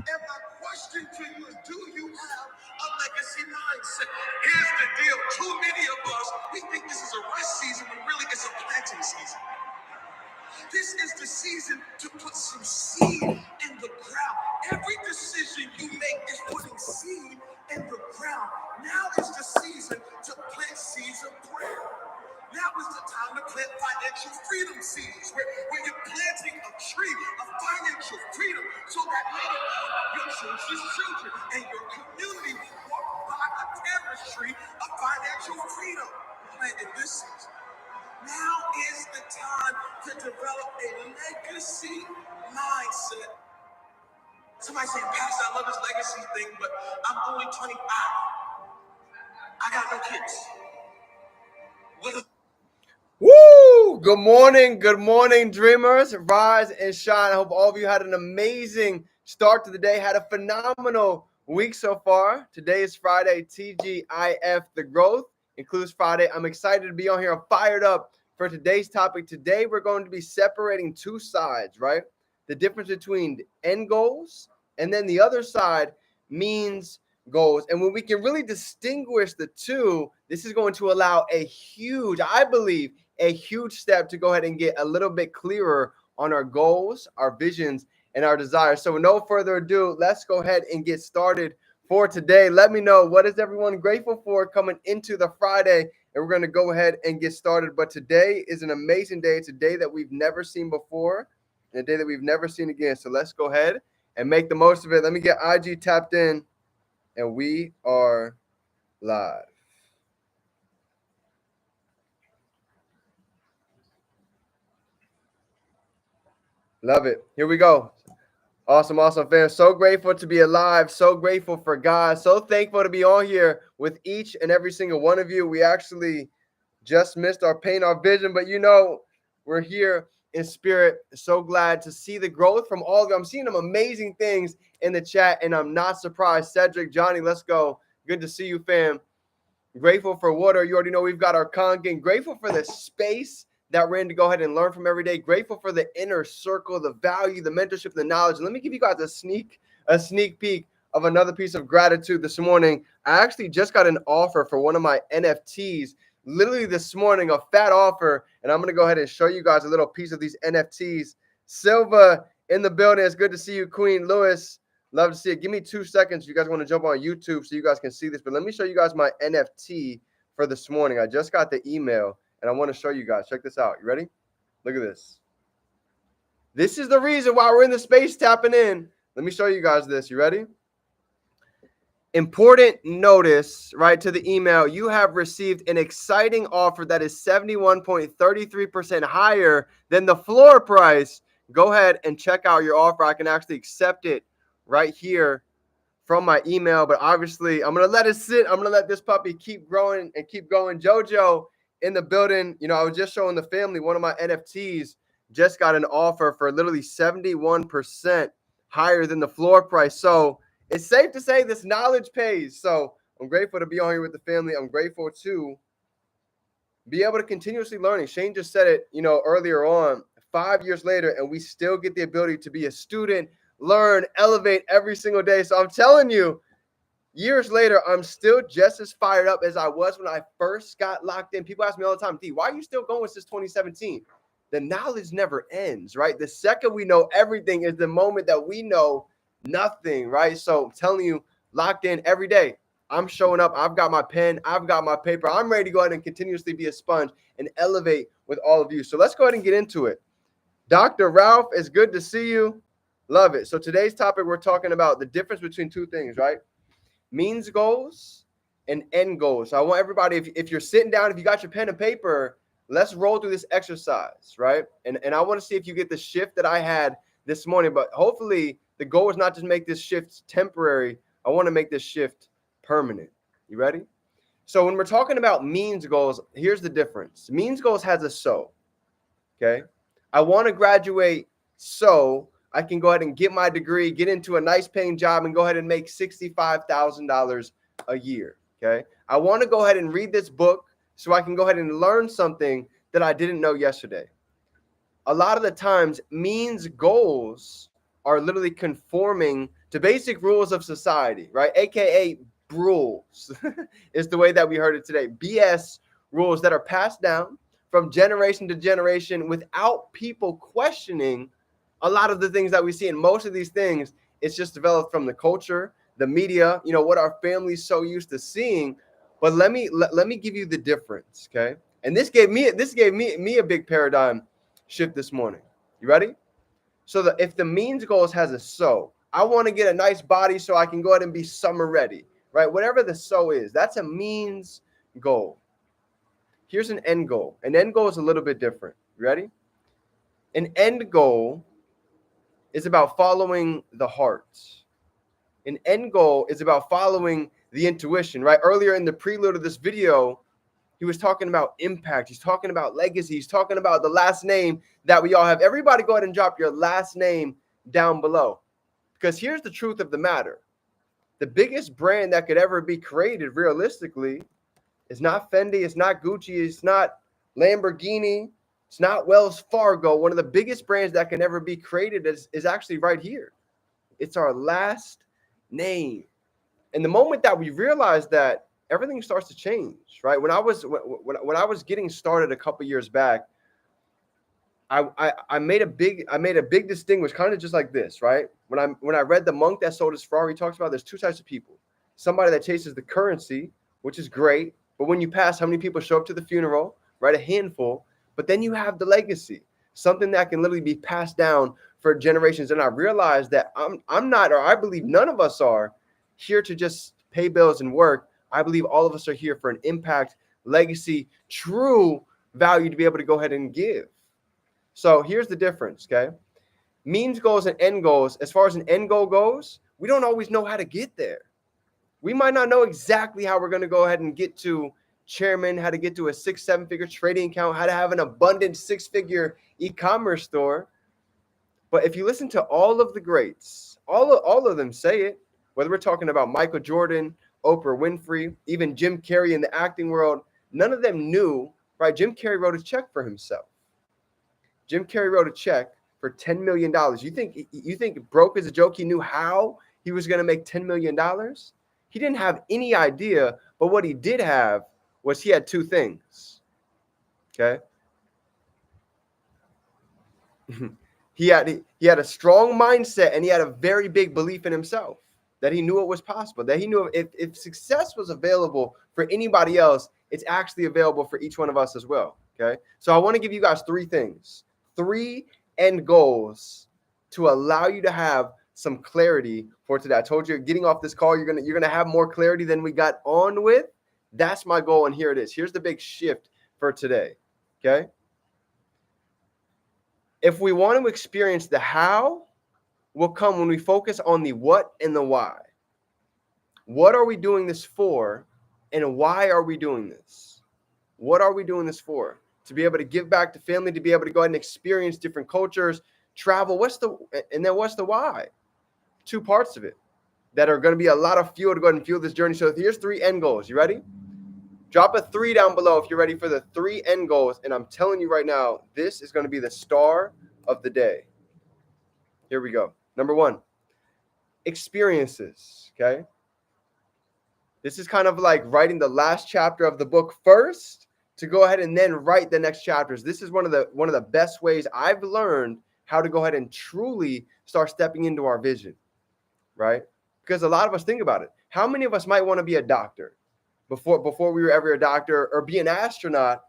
And my question to you is, do you have a legacy mindset? Here's the deal. Too many of us, we think this is a rest season, when really it's a planting season. This is the season to put some seed in the ground. Every decision you make is putting seed in the ground. Now is the season to plant seeds of prayer. Now is the time to plant financial freedom seeds, where you're planting a tree of financial freedom so that later on your children's children and your community will walk by a tapestry of financial freedom planted this season. Now is the time to develop a legacy mindset. Somebody saying, Pastor, I love this legacy thing, but I'm only 25. I got no kids. Woo! Good morning, dreamers. Rise and shine. I hope all of you had an amazing start to the day, had a phenomenal week so far. Today is Friday, TGIF, The Growth Includes Friday. I'm excited to be on here. I'm fired up for today's topic. Today, we're going to be separating two sides, right? The difference between end goals and then the other side means goals. And when we can really distinguish the two, this is going to allow I believe, a huge step to go ahead and get a little bit clearer on our goals, our visions, and our desires. So with no further ado, let's go ahead and get started for today. Let me know, what is everyone grateful for coming into the Friday? And we're going to go ahead and get started. But today is an amazing day. It's a day that we've never seen before and a day that we've never seen again. So let's go ahead and make the most of it. Let me get IG tapped in, and we are live. Love it. Here we go. Awesome, fam. So grateful to be alive. So grateful for God. So thankful to be on here with each and every single one of you. We actually just missed our pain, our vision, but we're here in spirit. So glad to see the growth from all of you. I'm seeing some amazing things in the chat, and I'm not surprised. Cedric, Johnny, let's go. Good to see you, fam. Grateful for water. You already know we've got our Kangen. Grateful for the space that we're in to go ahead and learn from every day. Grateful for the inner circle, the value, the mentorship, the knowledge. And let me give you guys a sneak peek of another piece of gratitude this morning. I actually just got an offer for one of my NFTs literally this morning, a fat offer. And I'm going to go ahead and show you guys a little piece of these NFTs. Silva in the building. It's good to see you, Queen Lewis. Love to see it. Give me 2 seconds if you guys want to jump on YouTube so you guys can see this. But let me show you guys my NFT for this morning. I just got the email, and I want to show you guys. Check this out. You ready? Look at this. This is the reason why we're in the space tapping in. Let me show you guys this. You ready? Important notice, right, to the email. You have received an exciting offer that is 71.33% higher than the floor price. Go ahead and check out your offer. I can actually accept it right here from my email, but obviously I'm going to let it sit. I'm going to let this puppy keep growing and keep going. JoJo in the building. I was just showing the family one of my NFTs just got an offer for literally 71% higher than the floor price. So it's safe to say this knowledge pays. So I'm grateful to be on here with the family. I'm grateful to be able to continuously learning. Shane just said it, earlier on, 5 years later, and we still get the ability to be a student, learn, elevate every single day. So I'm telling you, years later, I'm still just as fired up as I was when I first got locked in. People ask me all the time, D, why are you still going since 2017? The knowledge never ends, right? The second we know everything is the moment that we know nothing, right? So I'm telling you, locked in every day. I'm showing up. I've got my pen. I've got my paper. I'm ready to go ahead and continuously be a sponge and elevate with all of you. So let's go ahead and get into it. Dr. Ralph, it's good to see you. Love it. So today's topic, we're talking about the difference between two things, right? Means goals and end goals. So I want everybody, if you're sitting down, if you got your pen and paper, let's roll through this exercise, right? And I want to see if you get the shift that I had this morning. But hopefully the goal is not to make this shift temporary. I want to make this shift permanent. You ready? So when we're talking about means goals, here's the difference. Means goals has a so, okay? I want to graduate so I can go ahead and get my degree, get into a nice paying job, and go ahead and make $65,000 a year, okay? I want to go ahead and read this book so I can go ahead and learn something that I didn't know yesterday. A lot of the times, means goals are literally conforming to basic rules of society, right? AKA rules is the way that we heard it today. BS rules that are passed down from generation to generation without people questioning a lot of the things that we see. And most of these things, it's just developed from the culture, the media, what our family's so used to seeing. But let me give you the difference, okay? And this gave me a big paradigm shift this morning. You ready? So if the means goals has a so, I want to get a nice body so I can go ahead and be summer ready, right? Whatever the so is, that's a means goal. Here's an end goal. An end goal is a little bit different. You ready? An end goal is about following the heart. An end goal is about following the intuition, right? Earlier in the prelude of this video, he was talking about impact. He's talking about legacy. He's talking about the last name that we all have. Everybody go ahead and drop your last name down below. Because here's the truth of the matter. The biggest brand that could ever be created realistically is not Fendi, it's not Gucci, it's not Lamborghini, it's not Wells Fargo. One of the biggest brands that can ever be created is actually right here. It's our last name. And the moment that we realize that, everything starts to change, right? When I was getting started a couple years back, I made a big distinguish, kind of just like this, right? When I read The Monk That Sold His Ferrari, he talks about there's two types of people. Somebody that chases the currency, which is great, but when you pass, how many people show up to the funeral, right? A handful. But then you have the legacy, something that can literally be passed down for generations. And I realized that I'm not, or I believe none of us are here to just pay bills and work. I believe all of us are here for an impact, legacy, true value to be able to go ahead and give. So here's the difference, okay? Means goals and end goals. As far as an end goal goes, we don't always know how to get there. We might not know exactly how we're going to go ahead and get to chairman, how to get to a 6-7 figure trading account, how to have an abundant 6-figure e-commerce store. But if you listen to all of the greats, all of them say it, whether we're talking about Michael Jordan, Oprah Winfrey, even Jim Carrey in the acting world, none of them knew, right? Jim Carrey wrote a check for himself. Jim Carrey wrote a check for $10 million. You think broke as a joke, he knew how he was going to make $10 million? He didn't have any idea, but what he did have was he had two things, okay? He had a strong mindset, and he had a very big belief in himself, that he knew it was possible, that he knew if success was available for anybody else, it's actually available for each one of us as well, okay? So I want to give you guys three things, 3 end goals to allow you to have some clarity for today. I told you, getting off this call, you're gonna have more clarity than we got on with. That's my goal, and here it is. Here's the big shift for today, okay? If we want to experience the how, will come when we focus on the what and the why. What are we doing this for, and why are we doing this? What are we doing this for? To be able to give back to family, to be able to go ahead and experience different cultures, travel. What's the why? 2 parts of it that are going to be a lot of fuel to go ahead and fuel this journey. So here's 3 end goals. You ready? Drop a 3 down below if you're ready for the 3 end goals. And I'm telling you right now, this is going to be the star of the day. Here we go. Number 1, experiences. Okay. This is kind of like writing the last chapter of the book first to go ahead and then write the next chapters. This is one of the best ways I've learned how to go ahead and truly start stepping into our vision, right? Because a lot of us, think about it. How many of us might want to be a doctor before we were ever a doctor, or be an astronaut?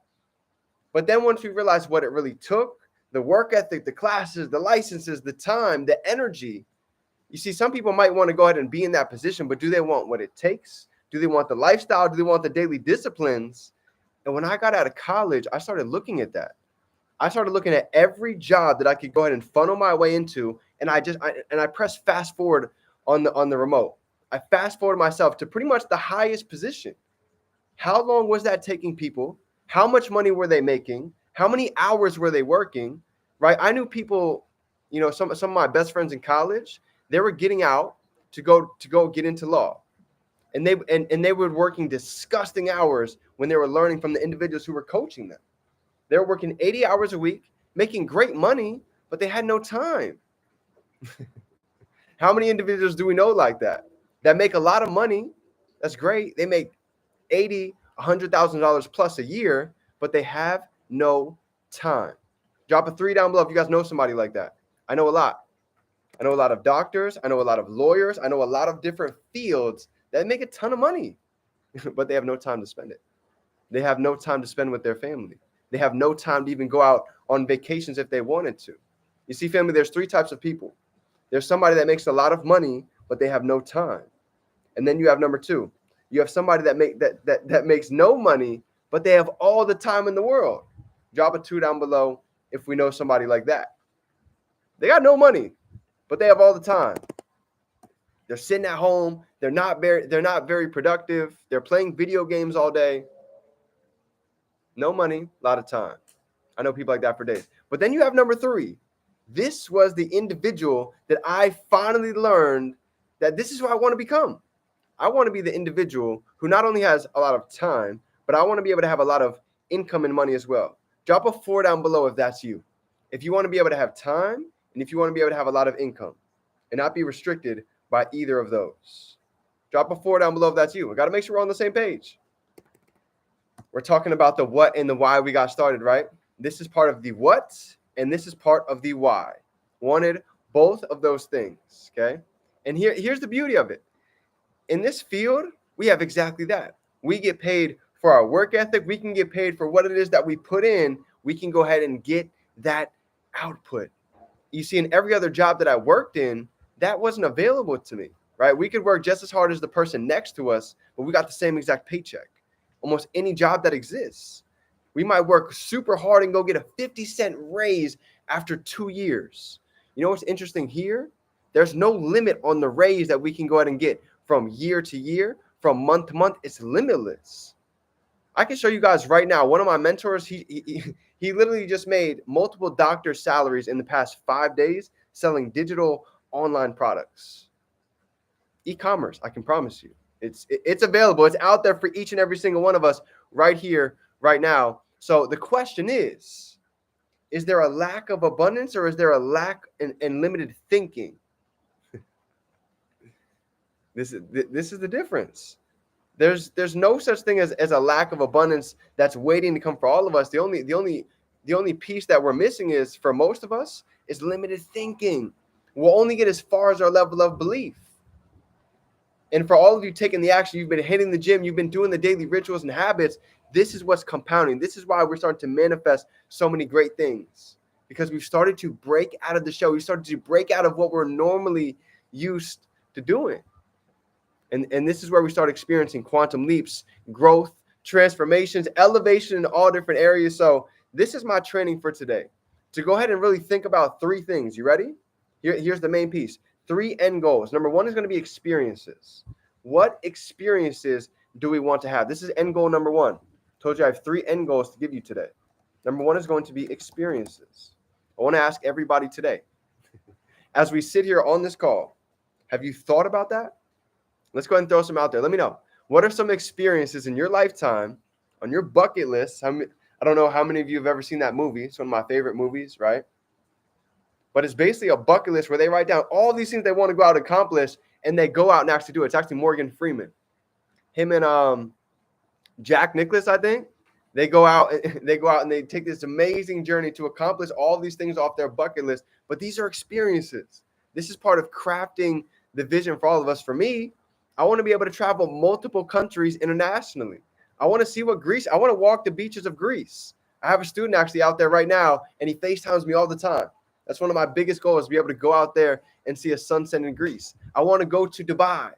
But then once we realized what it really took, the work ethic, the classes, the licenses, the time, the energy, you see, some people might want to go ahead and be in that position, but do they want what it takes? Do they want the lifestyle? Do they want the daily disciplines? And when I got out of college, I started looking at that. I started looking at every job that I could go ahead and funnel my way into, and I pressed fast forward on the remote. I fast forwarded myself to pretty much the highest position. How long was that taking people? How much money were they making? How many hours were they working? Right? I knew people, some of my best friends in college, they were getting out to go get into law. And they were working disgusting hours when they were learning from the individuals who were coaching them. They were working 80 hours a week, making great money, but they had no time. How many individuals do we know like that make a lot of money? That's great. They make $80,000, $100,000 plus a year, but they have no time. Drop a 3 down below if you guys know somebody like that. I know a lot. I know a lot of doctors. I know a lot of lawyers. I know a lot of different fields that make a ton of money, but they have no time to spend it. They have no time to spend with their family. They have no time to even go out on vacations if they wanted to. You see, family, there's 3 types of people. There's somebody that makes a lot of money, but they have no time. And then you have number 2. You have somebody that makes no money, but they have all the time in the world. Drop a 2 down below if we know somebody like that. They got no money, but they have all the time. They're sitting at home. They're not very productive. They're playing video games all day. No money, a lot of time. I know people like that for days. But then you have number 3. This was the individual that I finally learned that this is who I want to become. I want to be the individual who not only has a lot of time, but I want to be able to have a lot of income and money as well. Drop a 4 down below if that's you. If you want to be able to have time and if you want to be able to have a lot of income and not be restricted by either of those. Drop a 4 down below if that's you. I got to make sure we're on the same page. We're talking about the what and the why we got started, right? This is part of the what and this is part of the why. Wanted both of those things, okay? And here's the beauty of it. In this field, we have exactly that. We get paid for our work ethic. We can get paid for what it is that we put in. We can go ahead and get that output. You see, in every other job that I worked in, that wasn't available to me, right? We could work just as hard as the person next to us, but we got the same exact paycheck. Almost any job that exists. We might work super hard and go get a 50-cent raise after 2 years. You know what's interesting here? There's no limit on the raise that we can go ahead and get from year to year, from month to month. It's limitless. I can show you guys right now. One of my mentors, he literally just made multiple doctor salaries in the past 5 days selling digital online products. E-commerce, I can promise you. It's available. It's out there for each and every single one of us right here, right now. So the question is there a lack of abundance or is there a lack in limited thinking? This is the difference. There's no such thing as a lack of abundance that's waiting to come for all of us. The only piece that we're missing is, for most of us, is limited thinking. We'll only get as far as our level of belief. And for all of you taking the action, you've been hitting the gym, you've been doing the daily rituals and habits, this is what's compounding. This is why we're starting to manifest so many great things. Because we've started to break out of the show. We started to break out of what we're normally used to doing. And this is where we start experiencing quantum leaps, growth, transformations, elevation in all different areas. So this is my training for today. To go ahead and really think about 3 things. You ready? Here's the main piece. 3 end goals. Number 1 is going to be experiences. What experiences do we want to have? This is end goal number 1. Told you I have 3 end goals to give you today. Number 1 is going to be experiences. I want to ask everybody today, as we sit here on this call, have you thought about that? Let's go ahead and throw some out there. Let me know. What are some experiences in your lifetime on your bucket list? I don't know how many of you have ever seen that movie. It's one of my favorite movies, right? But it's basically a bucket list where they write down all these things they want to go out and accomplish, and they go out and actually do it. It's actually Morgan Freeman. Him and Jack Nicklaus, I think. They go out and they take this amazing journey to accomplish all these things off their bucket list. But these are experiences. This is part of crafting the vision for all of us. For me, I want to be able to travel multiple countries internationally. I want to see what Greece, I want to walk the beaches of Greece. I have a student actually out there right now, and he FaceTimes me all the time. That's one of my biggest goals, to be able to go out there and see a sunset in Greece. I want to go to Dubai.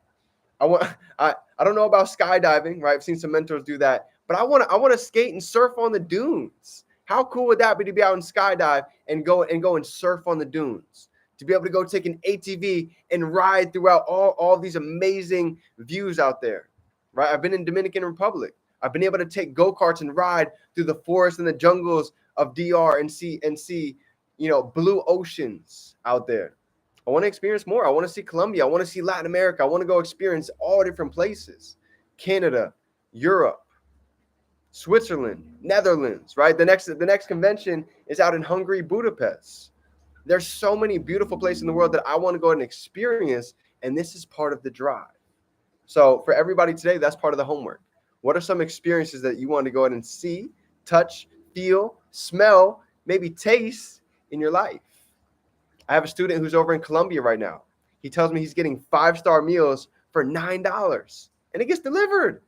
I don't know about skydiving, right? I've seen some mentors do that, but I want to skate and surf on the dunes. How cool would that be to be out and skydive and go and surf on the dunes? To be able to go take an ATV and ride throughout all these amazing views out there, right? I've been in Dominican Republic. I've been able to take go-karts and ride through the forests and the jungles of DR and see, blue oceans out there. I want to experience more. I want to see Colombia. I want to see Latin America. I want to go experience all different places. Canada, Europe, Switzerland, Netherlands, right? The next convention is out in Hungary, Budapest. There's so many beautiful places in the world that I want to go and experience, and this is part of the drive. So for everybody today, that's part of the homework. What are some experiences that you want to go ahead and see, touch, feel, smell, maybe taste in your life? I have a student who's over in Colombia right now. He tells me he's getting 5-star meals for $9 and it gets delivered.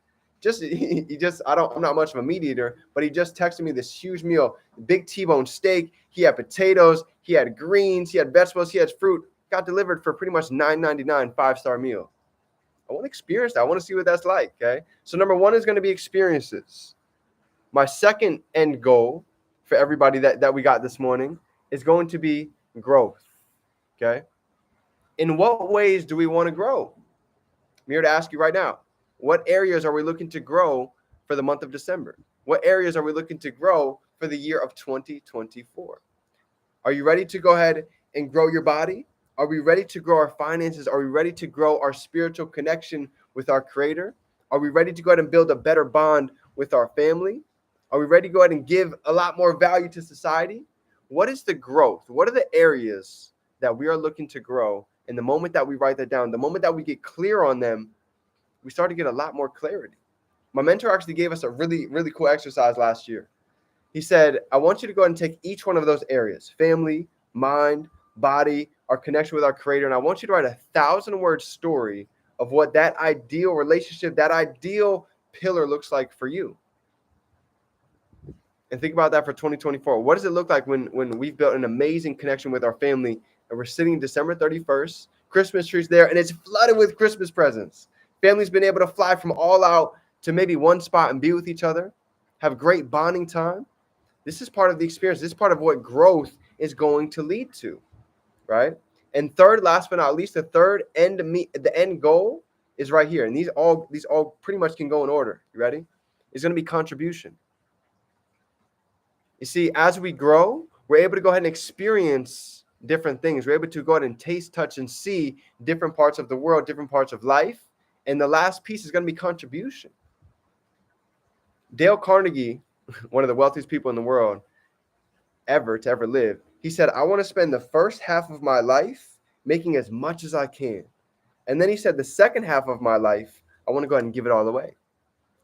I'm not much of a meat eater, but he just texted me this huge meal, big T-bone steak. He had potatoes, he had greens, he had vegetables, he had fruit, got delivered for pretty much $9.99, 5-star meal. I want to experience that. I want to see what that's like. Okay. So number one is going to be experiences. My second end goal for everybody that we got this morning is going to be growth. Okay. In what ways do we want to grow? I'm here to ask you right now, what areas are we looking to grow for the month of December? What areas are we looking to grow for the year of 2024? Are you ready to go ahead and grow your body? Are we ready to grow our finances? Are we ready to grow our spiritual connection with our Creator? Are we ready to go ahead and build a better bond with our family? Are we ready to go ahead and give a lot more value to society? What is the growth? What are the areas that we are looking to grow? And the moment that we write that down, the moment that we get clear on them, we start to get a lot more clarity. My mentor actually gave us a really, really cool exercise last year. He said, I want you to go ahead and take each one of those areas, family, mind, body, our connection with our Creator, and I want you to write 1,000-word story of what that ideal relationship, that ideal pillar looks like for you. And think about that for 2024. What does it look like when we've built an amazing connection with our family and we're sitting December 31st, Christmas trees there, and it's flooded with Christmas presents. Family's been able to fly from all out to maybe one spot and be with each other, have great bonding time. This is part of the experience. This is part of what growth is going to lead to, right? And third, last but not least, the end goal is right here. And these all pretty much can go in order. You ready? It's going to be contribution. You see, as we grow, we're able to go ahead and experience different things. We're able to go ahead and taste, touch, and see different parts of the world, different parts of life. And the last piece is going to be contribution. Dale Carnegie, one of the wealthiest people in the world to ever live, he said, I want to spend the first half of my life making as much as I can. And then he said, the second half of my life, I want to go ahead and give it all away.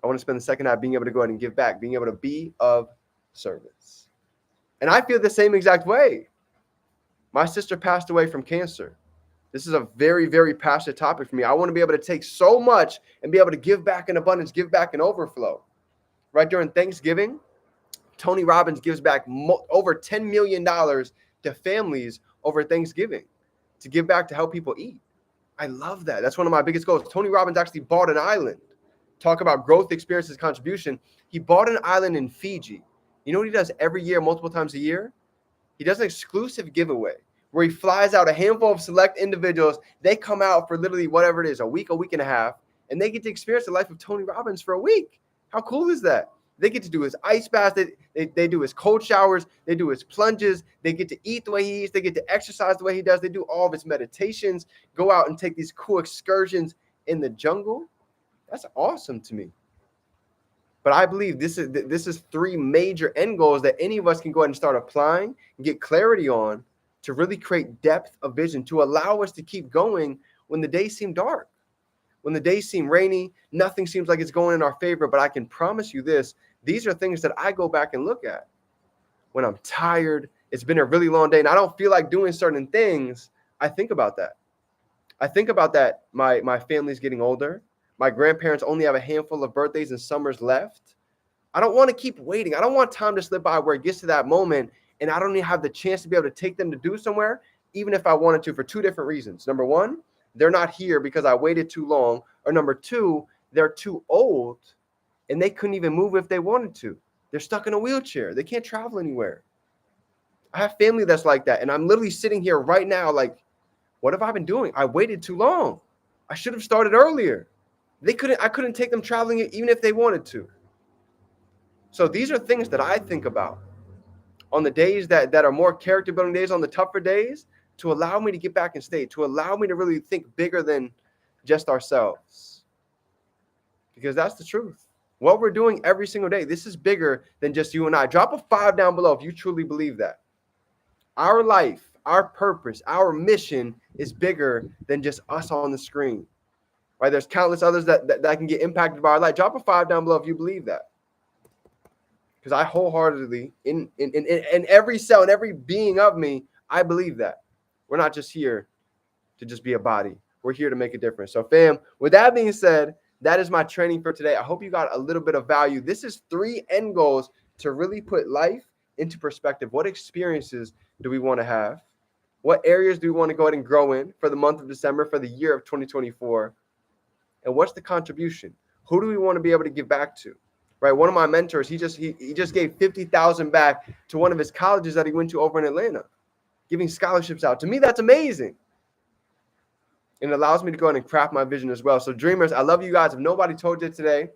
I want to spend the second half being able to go ahead and give back, being able to be of service. And I feel the same exact way. My sister passed away from cancer. This is a very, very passionate topic for me. I want to be able to take so much and be able to give back in abundance, give back in overflow. Right during Thanksgiving, Tony Robbins gives back over $10 million to families over Thanksgiving to give back to help people eat. I love that. That's one of my biggest goals. Tony Robbins actually bought an island. Talk about growth, experiences, contribution. He bought an island in Fiji. You know what he does every year, multiple times a year? He does an exclusive giveaway where he flies out a handful of select individuals. They come out for literally whatever it is, a week and a half, and they get to experience the life of Tony Robbins for a week. How cool is that? They get to do his ice baths. They do his cold showers. They do his plunges. They get to eat the way he eats. They get to exercise the way he does. They do all of his meditations, go out and take these cool excursions in the jungle. That's awesome to me. But I believe this is three major end goals that any of us can go ahead and start applying and get clarity on to really create depth of vision, to allow us to keep going when the days seem dark. When the days seem rainy, nothing seems like it's going in our favor, but I can promise you this, these are things that I go back and look at. When I'm tired, it's been a really long day, and I don't feel like doing certain things, I think about that. I think about that my family's getting older. My grandparents only have a handful of birthdays and summers left. I don't want to keep waiting. I don't want time to slip by where it gets to that moment, and I don't even have the chance to be able to take them to do somewhere, even if I wanted to, for two different reasons. Number one, they're not here because I waited too long. Or number two, they're too old and they couldn't even move if they wanted to. They're stuck in a wheelchair. They can't travel anywhere. I have family that's like that. And I'm literally sitting here right now like, what have I been doing? I waited too long. I should have started earlier. I couldn't take them traveling even if they wanted to. So these are things that I think about on the days that are more character building days, on the tougher days, to allow me to get back in state, to allow me to really think bigger than just ourselves. Because that's the truth. What we're doing every single day, this is bigger than just you and I. Drop a 5 down below if you truly believe that. Our life, our purpose, our mission is bigger than just us on the screen, right? There's countless others that can get impacted by our life. Drop a 5 down below if you believe that. Because I wholeheartedly, in every cell, in every being of me, I believe that. We're not just here to just be a body. We're here to make a difference. So, fam, with that being said, that is my training for today. I hope you got a little bit of value. This is 3 end goals to really put life into perspective. What experiences do we want to have? What areas do we want to go ahead and grow in for the month of December, for the year of 2024? And what's the contribution? Who do we want to be able to give back to? Right? One of my mentors, he just gave $50,000 back to one of his colleges that he went to over in Atlanta, giving scholarships out. To me, that's amazing. And it allows me to go ahead and craft my vision as well. So dreamers, I love you guys. If nobody told you today,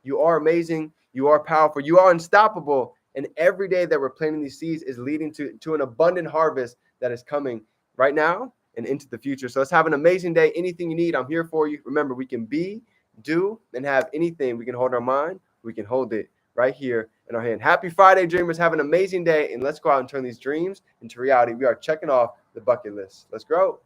you are amazing. You are powerful. You are unstoppable. And every day that we're planting these seeds is leading to an abundant harvest that is coming right now and into the future. So let's have an amazing day. Anything you need, I'm here for you. Remember, we can be, do, and have anything. We can hold our mind. We can hold it right here in our hand. Happy Friday, dreamers. Have an amazing day. And let's go out and turn these dreams into reality. We are checking off the bucket list. Let's grow.